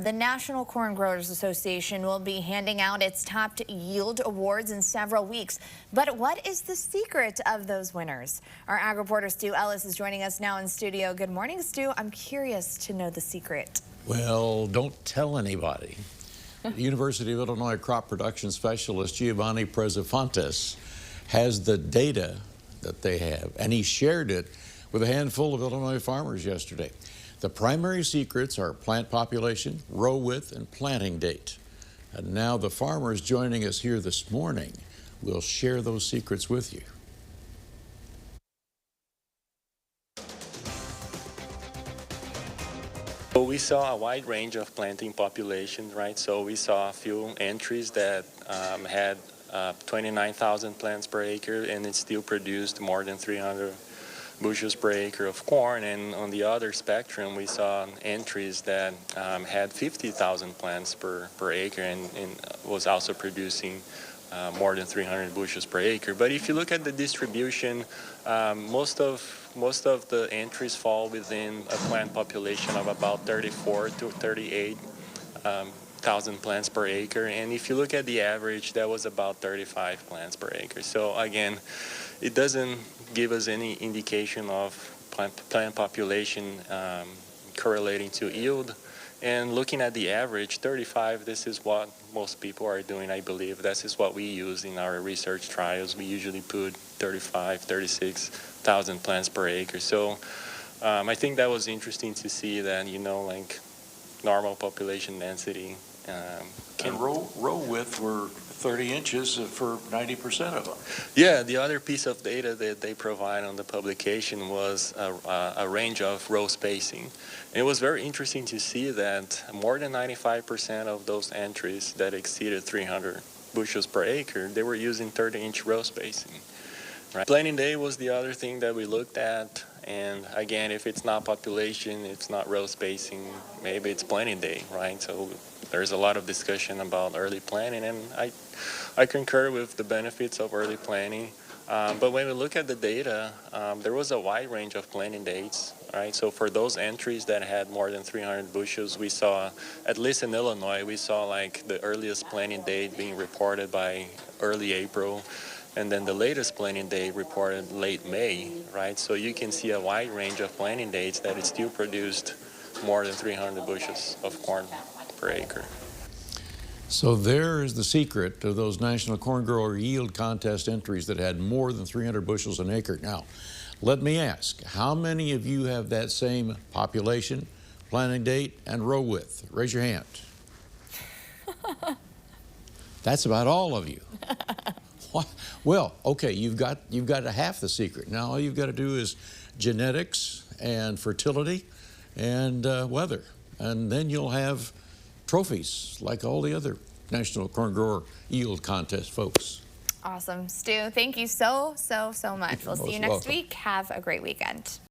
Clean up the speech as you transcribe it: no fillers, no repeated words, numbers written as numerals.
The National Corn Growers Association will be handing out its top yield awards in several weeks. But what is the secret of those winners? Our ag reporter Stu Ellis is joining us now in studio. Good morning, Stu. I'm curious to know the secret. Well, don't tell anybody. The University of Illinois crop production specialist Giovanni Prezafontes has the data that they have, and he shared it with a handful of Illinois farmers yesterday. The primary secrets are plant population, row width, and planting date. And now the farmers joining us here this morning will share those secrets with you. So we saw a wide range of planting populations, right? So we saw a few entries that had 29,000 plants per acre, and it still produced more than 300 bushels per acre of corn. And on the other spectrum, we saw entries that had 50,000 plants per acre and was also producing more than 300 bushels per acre. But if you look at the distribution, most of the entries fall within a plant population of about 34 to 38 thousand plants per acre. And if you look at the average, that was about 35 plants per acre. So again, it doesn't give us any indication of plant population correlating to yield. And looking at the average, 35, this is what most people are doing, I believe. This is what we use in our research trials. We usually put 35, 36,000 plants per acre. So I think that was interesting to see that, you know, like normal population density. And row width were 30 inches for 90% of them. Yeah, the other piece of data that they provide on the publication was a range of row spacing. And it was very interesting to see that more than 95% of those entries that exceeded 300 bushels per acre, they were using 30-inch row spacing. Right? Planting day was the other thing that we looked at. And again, if it's not population, it's not row spacing, maybe it's planting day, right? So there's a lot of discussion about early planting, and I concur with the benefits of early planting. But when we look at the data, there was a wide range of planting dates, right? So for those entries that had more than 300 bushels, we saw, at least in Illinois, we saw like the earliest planting date being reported by early April. And then the latest planting date reported late May, right? So you can see a wide range of planting dates that it still produced more than 300 bushels of corn per acre. So there is the secret to those National Corn Grower Yield Contest entries that had more than 300 bushels an acre. Now, let me ask, how many of you have that same population, planting date, and row width? Raise your hand. That's about all of you. Well, okay, you've got a half the secret. Now all you've got to do is genetics and fertility and weather, and then you'll have trophies like all the other National Corn Grower Yield Contest folks. Awesome. Stu, thank you so much. We'll see you next week. Have a great weekend.